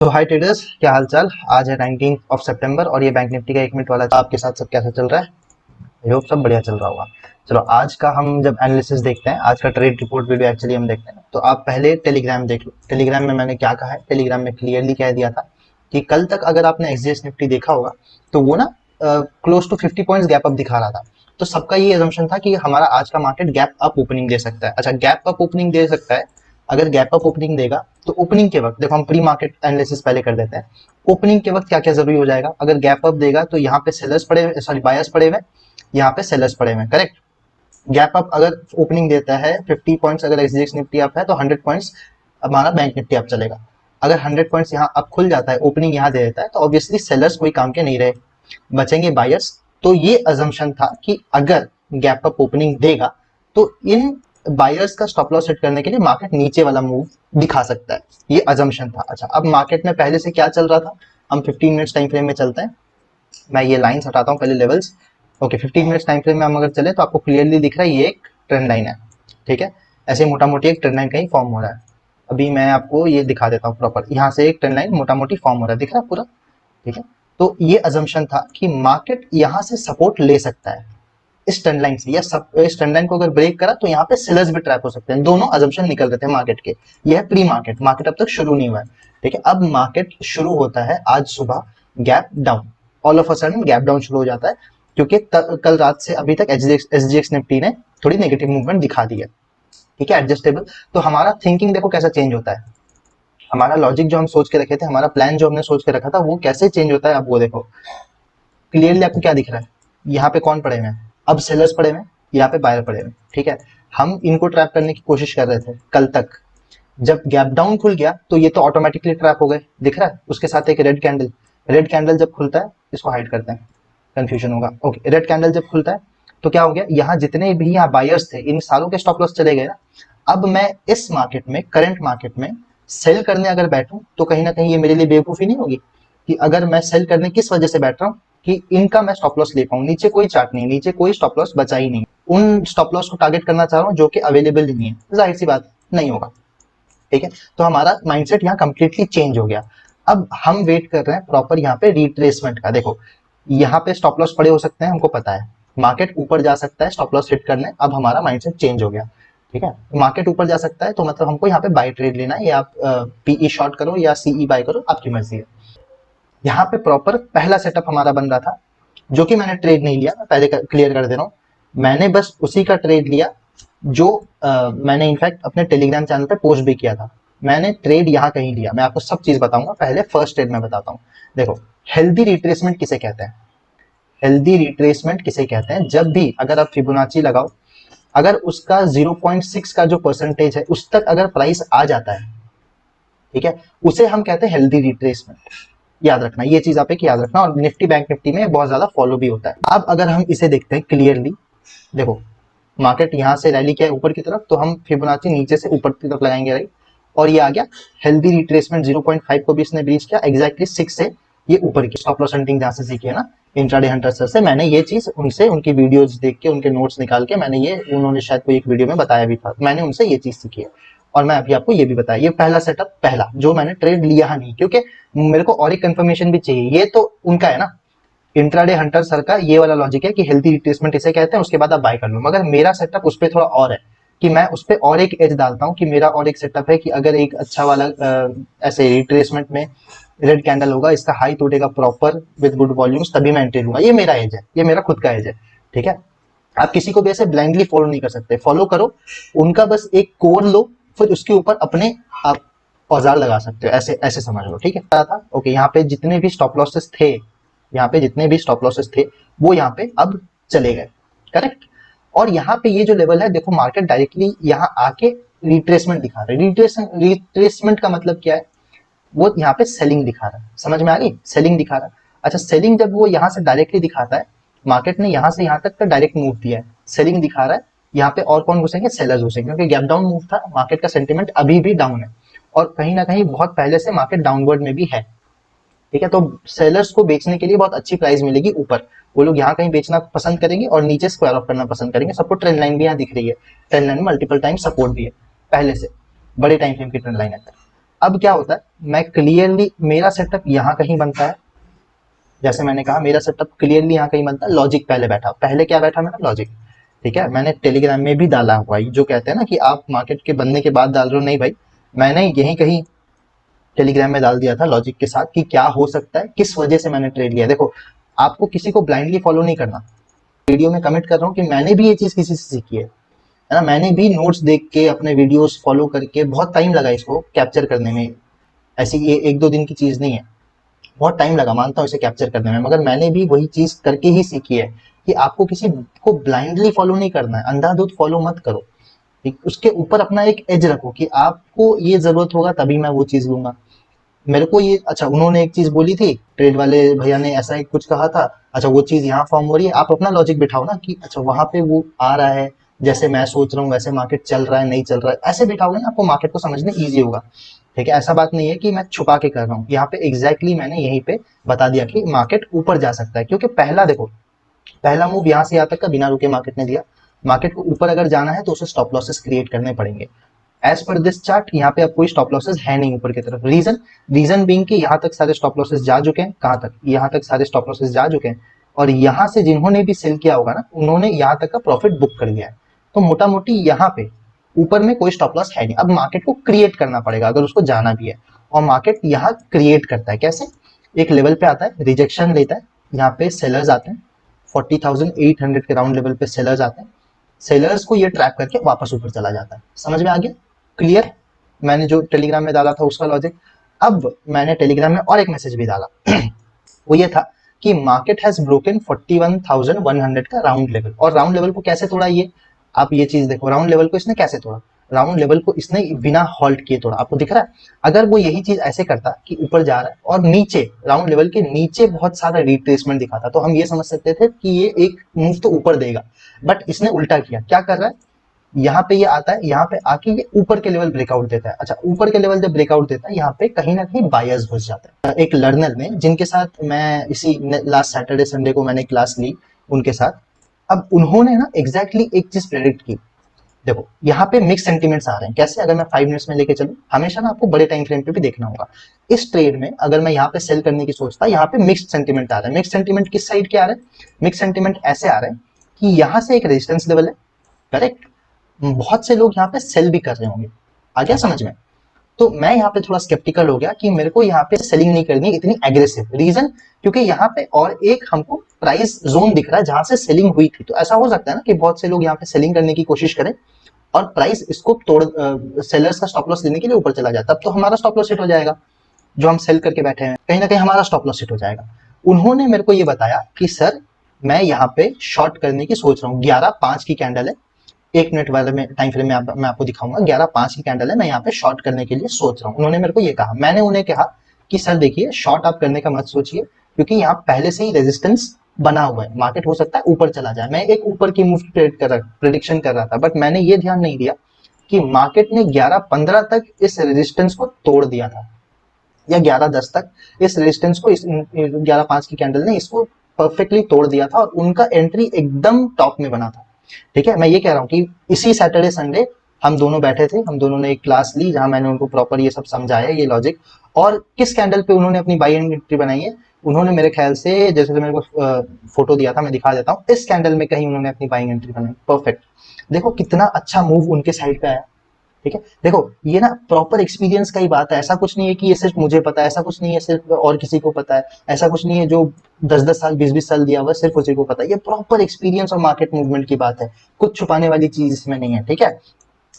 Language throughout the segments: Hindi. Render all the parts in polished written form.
तो हाय ट्रेडर्स, क्या हाल चाल। आज है 19 सितंबर और ये बैंक निफ्टी का 1 मिनट वाला आपके साथ सब कैसा चल रहा है। आई होप सब बढ़िया चल रहा होगा। चलो आज का हम जब एनालिसिस देखते हैं, आज का ट्रेड रिपोर्ट वीडियो एक्चुअली हम देखते हैं, तो आप पहले टेलीग्राम देख लो। टेलीग्राम में मैंने क्या कहा है, टेलीग्राम में क्लियरली कह दिया था कि कल तक अगर आपने एक्सजेएस निफ्टी देखा होगा तो वो ना close to 50 points gap up दिखा रहा था। तो सबका ये एजम्पशन था कि हमारा आज का मार्केट गैप अप ओपनिंग दे सकता है। अच्छा, गैप अप ओपनिंग दे सकता है। अगर गैप अप ओपनिंग देगा तो ओपनिंग के वक्त देखो, हम प्री मार्केट एनालिसिस पहले कर देते हैं। ओपनिंग के वक्त क्या क्या जरूरी हो जाएगा। अगर गैप अप देगा तो यहाँ पे सेलर्स पड़े हुए, सॉरी बायर्स पड़े हुए, यहाँ पे सेलर्स पड़े हुए, करेक्ट। गैप अप अगर ओपनिंग देता है 50 पॉइंट्स, अगर एक्सजेएक्स निफ्टी अप है तो 100 पॉइंट्स हमारा बैंक निफ्टी अप चलेगा। अगर 100 पॉइंट्स यहाँ अप खुल जाता है, ओपनिंग यहाँ दे देता है, तो ऑब्वियसली सेलर्स कोई काम के नहीं रहे, बचेंगे बायर्स। तो ये अजम्पशन था कि अगर गैप अप ओपनिंग देगा तो इन बायर्स का स्टॉप लॉस सेट करने के लिए मार्केट नीचे वाला मूव दिखा सकता है। ये अजम्पशन था। अच्छा, अब मार्केट में पहले से क्या चल रहा था, हम 15 मिनट्स टाइम फ्रेम में चलते हैं। मैं ये लाइंस हटाता हूँ पहले, levels. Okay, 15 minutes time frame में हम अगर चले तो आपको क्लियरली दिख रहा है ये एक ट्रेंड लाइन है, ठीक है। ऐसे मोटा मोटी एक ट्रेंड लाइन कहीं फॉर्म हो रहा है। अभी मैं आपको ये दिखा देता हूँ प्रॉपर, यहाँ से एक ट्रेंड लाइन मोटा मोटी फॉर्म हो रहा है, दिख रहा है पूरा, ठीक है। तो ये अजम्पशन था कि मार्केट यहाँ से सपोर्ट ले सकता है इस ट्रेंड लाइन से, या इस ट्रेंड लाइन को अगर ब्रेक करा तो यहाँ पे सेलर्स भी ट्रैप हो सकते हैं। दोनों अजम्पशन निकल रहे थे मार्केट के। ये है प्री मार्केट, मार्केट अब तक शुरू नहीं हुआ है, ठीक है। अब मार्केट शुरू होता है आज सुबह gap down, all of a sudden gap down शुरू हो जाता है, क्योंकि कल रात से अभी तक एसजीएक्स निफ्टी ने थोड़ी नेगेटिव मूवमेंट दिखा दी है, ठीक है, एडजस्टेबल। तो हमारा थिंकिंग देखो कैसा चेंज होता है, हमारा लॉजिक जो हम सोच के रखे थे, हमारा प्लान जो हमने सोच के रखा था, वो कैसे चेंज होता है। अब वो देखो क्लियरली आपको क्या दिख रहा है, यहाँ पे कौन पड़े हुए हैं, अब सेलर्स पड़े हुए हैं, यहाँ पे बायर पड़े हुए हैं, ठीक है। हम इनको ट्रैप करने की कोशिश कर रहे थे कल तक। जब गैप डाउन खुल गया तो ये तो ऑटोमेटिकली ट्रैप हो गए, दिख रहा है। उसके साथ एक रेड कैंडल, रेड कैंडल जब खुलता है, इसको हाइड करते हैं, कंफ्यूजन होगा। ओके, रेड कैंडल जब खुलता है तो क्या हो गया, यहाँ जितने भी यहाँ बायर्स थे इन सारों के स्टॉप लॉस चले गए ना। अब मैं इस मार्केट में, करंट मार्केट में सेल करने अगर बैठूं तो कहीं ना कहीं ये मेरे लिए बेवकूफी नहीं होगी कि अगर मैं सेल करने किस वजह से बैठ रहा हूँ कि इनका मैं स्टॉप लॉस ले पाऊं। नीचे कोई चार्ट नहीं, नीचे कोई स्टॉप लॉस बचा ही नहीं, उन स्टॉप लॉस को टारगेट करना चाह रहा हूँ जो कि अवेलेबल ही नहीं है, जाहिर सी बात नहीं होगा, ठीक है। तो हमारा माइंडसेट यहाँ कंप्लीटली चेंज हो गया। अब हम वेट कर रहे हैं प्रॉपर यहाँ पे रिट्रेसमेंट का। देखो यहाँ पे स्टॉप लॉस पड़े हो सकते हैं, हमको पता है मार्केट ऊपर जा सकता है स्टॉप लॉस हिट करने। अब हमारा माइंडसेट चेंज हो गया, ठीक है। मार्केट ऊपर जा सकता है तो मतलब हमको यहाँ पे बाय ट्रेड लेना है, या आप पीई शॉर्ट करो या सीई बाय करो, आपकी मर्जी है। यहाँ पे प्रॉपर पहला सेटअप हमारा बन रहा था, जो कि मैंने ट्रेड नहीं लिया, मैं पहले क्लियर कर दे रहा हूँ। मैंने बस उसी का ट्रेड लिया जो मैंने इनफैक्ट अपने टेलीग्राम चैनल पे पोस्ट भी किया था। मैंने ट्रेड यहाँ कहीं लिया, मैं आपको सब चीज बताऊंगा। पहले फर्स्ट ट्रेड में बताता हूँ। देखो, हेल्दी रिट्रेसमेंट किसे कहते हैं, हेल्दी रिट्रेसमेंट किसे कहते हैं, जब भी अगर आप फिबोनाची लगाओ, अगर उसका 0.6 का जो परसेंटेज है उस तक अगर प्राइस आ जाता है, ठीक है, उसे हम कहते हैं हेल्दी रिट्रेसमेंट। याद रखना, ये चीज आप एक याद रखना, और निफ्टी बैंक निफ्टी में बहुत ज्यादा फॉलो भी होता है। अब अगर हम इसे देखते हैं क्लियरली, देखो मार्केट यहाँ से रैली किया है ऊपर की तरफ, तो हम फिबोनाची नीचे से ऊपर की तरफ लगाएंगे, राइट। और ये आ गया हेल्दी रिट्रेसमेंट, 0.5 को भी इसने ब्रीच किया, एग्जैक्टली 6 से ये ऊपर की स्टॉप लॉस हंटिंग जहां से सीखी है ना इंट्राडे हंटर सर से, मैंने ये चीज उनसे, उनकी वीडियोस देख के, उनके नोट्स निकाल के, मैंने ये, उन्होंने शायद कोई एक वीडियो में बताया भी था, मैंने उनसे ये चीज सीखी है। और मैं अभी आपको ये भी बताया, ये पहला सेटअप, पहला जो मैंने ट्रेड लिया नहीं, क्योंकि मेरे को और एक कंफर्मेशन भी चाहिए। ये तो उनका है ना, इंट्राडे हंटर सर का ये वाला लॉजिक है कि हेल्दी रिट्रेसमेंट इसे कहते हैं, उसके बाद आप बाय कर लो। मगर मेरा सेटअप उस पर थोड़ा और है कि मैं उस पर और एक एज डालता हूँ कि मेरा और एक सेटअप है कि अगर एक अच्छा वाला ऐसे रिट्रेसमेंट में रेड कैंडल होगा, इसका हाई टूटेगा प्रॉपर विद गुड वॉल्यूम्स, तभी मैं एंट्री लूंगा। ये मेरा एज है, ये मेरा खुद का एज है, ठीक है। आप किसी को भी ऐसे ब्लाइंडली फॉलो नहीं कर सकते, फॉलो करो उनका, बस एक कोर लो, फिर उसके ऊपर अपने आप औजार लगा सकते हो, ऐसे ऐसे समझ लो, ठीक है। था ओके, यहाँ पे जितने भी स्टॉप लॉसेस थे, यहाँ पे जितने भी स्टॉप लॉसेस थे वो यहाँ पे अब चले गए, करेक्ट। और यहाँ पे ये जो लेवल है, देखो मार्केट डायरेक्टली यहाँ आके रिट्रेसमेंट दिखा रहा है। रिट्रेसमेंट का मतलब क्या है, वो यहाँ पे सेलिंग दिखा रहा है, समझ में आ गई, सेलिंग दिखा रहा है। अच्छा, सेलिंग जब वो यहाँ से डायरेक्टली दिखाता है, मार्केट ने यहाँ से यहाँ तक का डायरेक्ट मूव दिया है, सेलिंग दिखा रहा है, यहाँ पे और कौन घुसेंगे, सेलर्स घुसेंगे, क्योंकि गैप डाउन मूव था, मार्केट का सेंटिमेंट अभी भी डाउन है, और कहीं ना कहीं बहुत पहले से मार्केट डाउनवर्ड में भी है, ठीक है। तो सेलर्स को बेचने के लिए बहुत अच्छी प्राइस मिलेगी ऊपर, वो लोग यहाँ कहीं बेचना पसंद करेंगे और नीचे स्क्वायर ऑफ करना पसंद करेंगे। सबको ट्रेंड लाइन भी यहाँ दिख रही है, ट्रेंड लाइन में मल्टीपल टाइम सपोर्ट भी है पहले से, बड़े टाइम फ्रेम की ट्रेंड लाइन है। अब क्या होता है, मैं क्लियरली मेरा सेटअप यहाँ कहीं बनता है, जैसे मैंने कहा मेरा सेटअप क्लियरली यहाँ कहीं बनता है, लॉजिक पहले बैठा, पहले क्या बैठा मेरा लॉजिक, ठीक है। मैंने टेलीग्राम में भी डाला हुआ है, जो कहते हैं ना कि आप मार्केट के बनने के बाद डाल रहे हो, नहीं भाई, मैंने यहीं कहीं टेलीग्राम में डाल दिया था लॉजिक के साथ कि क्या हो सकता है, किस वजह से मैंने ट्रेड लिया। देखो, आपको किसी को ब्लाइंडली फॉलो नहीं करना। वीडियो में कमेंट कर रहा हूँ कि मैंने भी ये चीज किसी से सीखी है ना, मैंने भी नोट्स देख के अपने वीडियोस फॉलो करके बहुत टाइम लगा इसको कैप्चर करने में। ऐसी ये एक दो दिन की चीज नहीं है, बहुत टाइम लगा, मानता हूँ इसे कैप्चर करने में, मगर मैंने भी वही चीज करके ही सीखी है कि आपको किसी को ब्लाइंडली फॉलो नहीं करना है, अंधाधुंध फॉलो मत करो। उसके ऊपर अपना एक एज रखो कि आपको ये जरूरत होगा तभी मैं वो चीज लूंगा। मेरे को ये, अच्छा उन्होंने एक चीज बोली थी, ट्रेड वाले भैया ने ऐसा ही कुछ कहा था, अच्छा वो चीज यहाँ फॉर्म हो रही है, आप अपना लॉजिक बिठाओ ना कि अच्छा वहां पे वो आ रहा है, जैसे मैं सोच रहा हूँ वैसे मार्केट चल रहा है नहीं चल रहा है, ऐसे बिठाओगे ना आपको मार्केट को समझने ईजी होगा। ठीक है, ऐसा बात नहीं है कि मैं छुपा के कर रहा हूँ, यहाँ पे एग्जैक्टली मैंने यहीं पे बता दिया कि मार्केट ऊपर जा सकता है, क्योंकि पहला देखो, पहला मूव यहाँ से यहाँ तक का बिना रुके मार्केट ने दिया। मार्केट को ऊपर अगर जाना है तो उसे स्टॉप लॉसेस क्रिएट करने पड़ेंगे। एज पर दिस चार्ट यहाँ पे अब कोई स्टॉप लॉसेस है नहीं ऊपर की तरफ। रीजन बीइंग कि यहाँ तक सारे स्टॉप लॉसेस जा चुके हैं, कहाँ तक, यहाँ तक सारे स्टॉप लॉसेस जा चुके हैं, और यहाँ से जिन्होंने भी सेल किया होगा ना, उन्होंने यहाँ तक का प्रॉफिट बुक कर लिया है। तो मोटा मोटी यहाँ पे ऊपर में कोई स्टॉप लॉस है नहीं, अब मार्केट को क्रिएट करना पड़ेगा अगर उसको जाना भी है। और मार्केट यहाँ क्रिएट करता है कैसे, एक लेवल पे आता है, रिजेक्शन लेता है, यहाँ पे सेलर्स आते हैं, 40,800 के राउंड लेवल पे सेलर्स आते हैं, सेलर्स को ये ट्रैप करके वापस ऊपर चला जाता है। समझ में आ गया, क्लियर। मैंने जो टेलीग्राम में डाला था उसका लॉजिक। अब मैंने टेलीग्राम में और एक मैसेज भी डाला वो ये था कि मार्केट हैज ब्रोकन 41,100 का राउंड लेवल। और राउंड लेवल को कैसे तोड़ा, ये आप ये चीज देखो, राउंड लेवल को इसने कैसे तोड़ा, राउंड लेवल को इसने बिना हॉल्ट किए तोड़ा, आपको दिख रहा है। अगर वो यही चीज ऐसे करता कि ऊपर जा रहा है और नीचे राउंड लेवल के नीचे बहुत सारा रिट्रेसमेंट दिखाता, तो हम ये समझ सकते थे कि ये एक मूव तो ऊपर देगा। बट इसने उल्टा किया, क्या कर रहा है, यहाँ पे ये आता है, यहाँ पे आके ये ऊपर के लेवल ब्रेकआउट देता है। अच्छा, ऊपर के लेवल जब ब्रेकआउट देता है, यहाँ पे कहीं ना कहीं बायर्स घुस जाता है। एक लर्नर ने, जिनके साथ मैं इसी लास्ट सैटरडे संडे को मैंने क्लास ली उनके साथ, अब उन्होंने ना एग्जैक्टली एक चीज प्रेडिक्ट की। देखो यहाँ पे मिक्स सेंटिमेंट्स आ रहे हैं, कैसे, अगर मैं 5 मिनट्स में लेके चलूं, हमेशा ना आपको बड़े टाइम फ्रेम पे भी देखना होगा। इस ट्रेड में अगर मैं यहाँ पे सेल करने की सोचता, यहाँ पे मिक्स्ड सेंटिमेंट आ रहा है। मिक्स सेंटिमेंट किस साइड के आ रहे हैं, मिक्स सेंटिमेंट ऐसे आ रहे हैं कि यहाँ से एक रेजिस्टेंस लेवल है, करेक्ट, बहुत से लोग यहाँ पे सेल भी कर रहे होंगे, आ गया समझ में। तो मैं यहाँ पे थोड़ा स्केप्टिकल हो गया कि मेरे को यहाँ पे सेलिंग नहीं करनी इतनी एग्रेसिव। रीजन, क्योंकि यहाँ पे और एक हमको प्राइस जोन दिख रहा है जहां से सेलिंग हुई थी। तो ऐसा हो सकता है ना कि बहुत से लोग यहाँ पे सेलिंग करने की कोशिश करें और प्राइस इसको तोड़, सेलर्स का स्टॉप लॉस लेने के लिए ऊपर चला जाता, तब तो हमारा स्टॉप लॉस हिट हो जाएगा, जो हम सेल करके बैठे हैं, कहीं ना कहीं हमारा स्टॉप लॉस हिट हो जाएगा। उन्होंने मेरे को ये बताया कि सर मैं यहाँ पे शॉर्ट करने की सोच रहा हूँ, 11-5 की कैंडल है, 1 मिनट वाले में टाइम फ्रेम में मैं आपको दिखाऊंगा, 11-5 की कैंडल है, मैं यहाँ पे शॉर्ट करने के लिए सोच रहा हूँ। उन्होंने मेरे को ये कहा, मैंने उन्हें कहा कि सर देखिए शॉर्ट आप करने का मत सोचिए, क्योंकि यहाँ पहले से ही रेजिस्टेंस बना हुआ है, मार्केट हो सकता है ऊपर चला जाए। मैं एक ऊपर की मूव प्रेडिक्शन कर रहा था, बट मैंने ये ध्यान नहीं दिया कि मार्केट ने 11-15 तक इस रेजिस्टेंस को तोड़ दिया था, या 11-10 तक इस रेजिस्टेंस को, इस 11-5 की कैंडल ने इसको परफेक्टली तोड़ दिया था, और उनका एंट्री एकदम टॉप में बना था। ठीक है, मैं ये कह रहा हूँ कि इसी सैटरडे संडे हम दोनों बैठे थे, हम दोनों ने एक क्लास ली जहां मैंने उनको प्रॉपर ये सब समझाया, ये लॉजिक। और किस कैंडल पे उन्होंने अपनी बाई एंट्री बनाई है, उन्होंने मेरे ख्याल से, जैसे तो मेरे को फोटो दिया था, मैं दिखा देता हूँ, इस कैंडल में कहीं उन्होंने अपनी बाइंग एंट्री बनाई, परफेक्ट। देखो कितना अच्छा मूव उनके साइड पे आया। ठीक है, देखो ये ना प्रॉपर एक्सपीरियंस का ही बात है, ऐसा कुछ नहीं है कि ये सिर्फ मुझे पता है, ऐसा कुछ नहीं है सिर्फ और किसी को पता है, ऐसा कुछ नहीं है जो 10-10 साल 20-20 साल दिया हुआ सिर्फ उसी को पता है। ये प्रॉपर एक्सपीरियंस और मार्केट मूवमेंट की बात है, कुछ छुपाने वाली चीज इसमें नहीं है। ठीक है,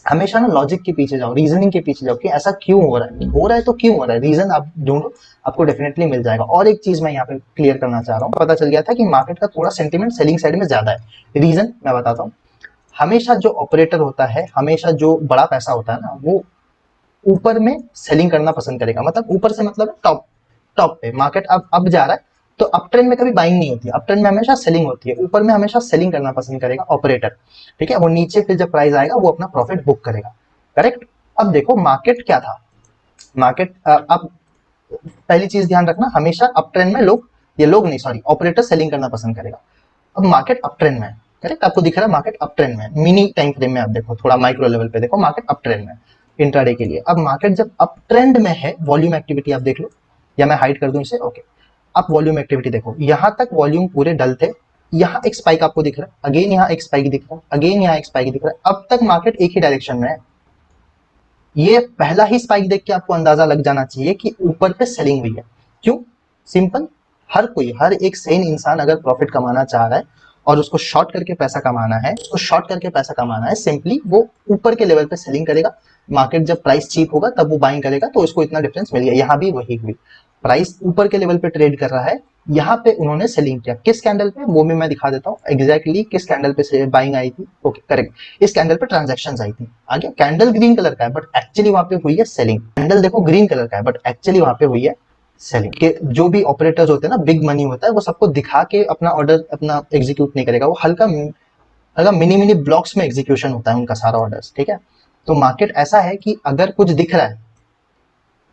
हमेशा ना लॉजिक के पीछे जाओ, रीजनिंग के पीछे जाओ कि ऐसा क्यों हो रहा है, हो रहा है तो क्यों हो रहा है, रीजन आप ढूंढो, आपको डेफिनेटली मिल जाएगा। और एक चीज मैं यहाँ पे क्लियर करना चाह रहा हूँ, पता चल गया था कि मार्केट का थोड़ा सेंटीमेंट सेलिंग साइड में ज्यादा है। रीजन मैं बताता हूँ, हमेशा जो ऑपरेटर होता है, हमेशा जो बड़ा पैसा होता है ना, वो ऊपर में सेलिंग करना पसंद करेगा। मतलब ऊपर से मतलब टॉप, टॉप पे मार्केट अब जा रहा है तो अप ट्रेंड में कभी बाइंग नहीं होती, अप ट्रेंड में हमेशा सेलिंग होती है, ऊपर में हमेशा सेलिंग करना पसंद करेगा ऑपरेटर। ठीक है, वो नीचे फिर जब प्राइस आएगा वो अपना प्रॉफिट बुक करेगा, करेक्ट। अब देखो मार्केट क्या था, मार्केट अब पहली चीज ध्यान रखना, हमेशा अप ट्रेंड में लोग, ये लोग नहीं सॉरी, ऑपरेटर सेलिंग करना पसंद करेगा। अब मार्केट अप ट्रेंड में है, करेक्ट, आपको दिख रहा है मार्केट अप ट्रेंड में, मिनी टाइम फ्रेम में आप देखो, थोड़ा माइक्रो लेवल पे देखो, मार्केट अप ट्रेंड में। इंट्राडे के लिए। अब मार्केट जब अप ट्रेंड में है, वॉल्यूम एक्टिविटी आप देख लो, या मैं हाइड कर दूं इसे, ओके। अब वॉल्यूम एक्टिविटी देखो, यहां तक वॉल्यूम पूरे डल थे, यहाँ एक स्पाइक आपको दिख रहा है, अगेन यहाँ एक स्पाइक दिख रहा है, अगेन यहाँ एक स्पाइक दिख रहा है, अब तक मार्केट एक ही डायरेक्शन में है। ये पहला ही स्पाइक देख के आपको अंदाजा लग जाना चाहिए कि ऊपर पे सेलिंग हुई है। क्यों? सिंपल, हर कोई, हर एक सेन इंसान अगर प्रॉफिट कमाना चाह रहा है और उसको शॉर्ट करके पैसा कमाना है, उसको शॉर्ट करके पैसा कमाना है, सिंपली वो ऊपर के लेवल पे सेलिंग करेगा। मार्केट जब प्राइस चीप होगा तब वो बाइंग करेगा, तो उसको इतना डिफरेंस मिल गया। यहाँ भी वही हुई, प्राइस ऊपर के लेवल पे ट्रेड कर रहा है, यहाँ पे उन्होंने सेलिंग किया। किस कैंडल पे, वो भी मैं दिखा देता हूँ एग्जैक्टली किस कैंडल पे बाइंग आई थी। ओके करेक्ट, इस कैंडल पे ट्रांजैक्शंस आई थी। आगे कैंडल ग्रीन कलर का है बट एक्चुअली वहां पे हुई है सेलिंग। कैंडल देखो ग्रीन कलर का है बट एक्चुअली वहां पे हुई है सेलिंग। के जो भी ऑपरेटर्स होते हैं ना, बिग मनी होता है, वो सबको दिखा के अपना ऑर्डर अपना एग्जीक्यूट नहीं करेगा, वो हल्का हल्का मिनी मिनी ब्लॉक्स में एग्जीक्यूशन होता है उनका सारा ऑर्डर्स, ठीक है। तो मार्केट ऐसा है कि अगर कुछ दिख रहा है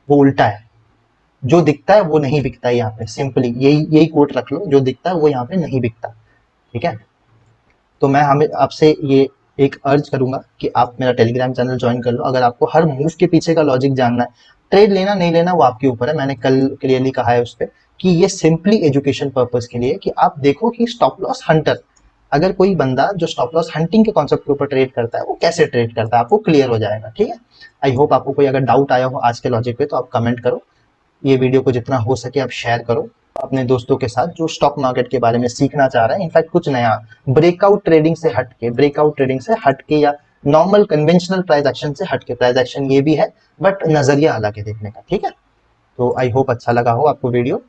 वो उल्टा है, जो दिखता है वो नहीं बिकता है। यहाँ पे सिंपली यही यही कोट रख लो, जो दिखता है वो यहाँ पे नहीं बिकता, ठीक है। तो मैं हमें आपसे ये एक अर्ज करूंगा कि आप मेरा टेलीग्राम चैनल ज्वाइन कर लो। अगर आपको हर मूव के पीछे का लॉजिक जानना है, ट्रेड लेना नहीं लेना वो आपके ऊपर है, मैंने कल क्लियरली कहा है उस पर कि ये सिंपली एजुकेशन पर्पज के लिए, कि आप देखो कि स्टॉप लॉस हंटर, अगर कोई बंदा जो स्टॉप लॉस हंटिंग के कॉन्सेप्ट के ऊपर ट्रेड करता है वो कैसे ट्रेड करता है, आपको क्लियर हो जाएगा, ठीक है। आई होप आपको कोई अगर डाउट आया हो आज के लॉजिक पे तो आप कमेंट करो, ये वीडियो को जितना हो सके आप शेयर करो अपने दोस्तों के साथ जो स्टॉक मार्केट के बारे में सीखना चाह रहे हैं, इनफैक्ट कुछ नया, ब्रेकआउट ट्रेडिंग से हटके, ब्रेकआउट ट्रेडिंग से हटके या नॉर्मल कन्वेंशनल प्राइस एक्शन से हटके। प्राइस एक्शन ये भी है बट नजरिया अलग है देखने का, ठीक है। तो आई होप अच्छा लगा हो आपको वीडियो।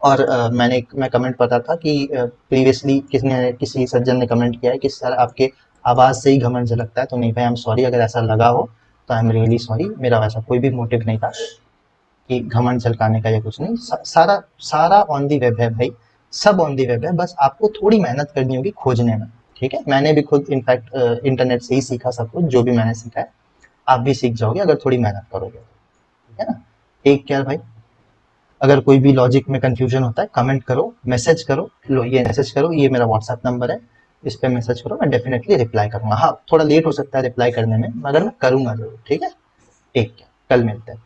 और मैं कमेंट पढ़ा था कि प्रीवियसली किसी सज्जन ने कमेंट किया है कि सर आपके आवाज से ही घमंड झलकता है। तो नहीं भाई, आई एम सॉरी अगर ऐसा लगा हो, तो आई एम रियली सॉरी, मेरा वैसा कोई भी मोटिव नहीं था कि घमंड झलकाने का या कुछ नहीं। सारा सारा ऑन दी वेब है भाई, सब ऑन दी वेब है, बस आपको थोड़ी मेहनत करनी होगी खोजने में, ठीक है। मैंने भी खुद इनफैक्ट इंटरनेट से ही सीखा सब कुछ, जो भी मैंने सीखा है आप भी सीख जाओगे अगर थोड़ी मेहनत करोगे, ठीक है ना। टेक केयर भाई। अगर कोई भी लॉजिक में कंफ्यूजन होता है कमेंट करो, मैसेज करो, लो ये मैसेज करो, ये मेरा व्हाट्सएप नंबर है, इस पर मैसेज करो, मैं डेफिनेटली रिप्लाई करूंगा। हाँ थोड़ा लेट हो सकता है रिप्लाई करने में, मगर मैं करूंगा जरूर, ठीक है। टेक केयर, कल मिलते हैं।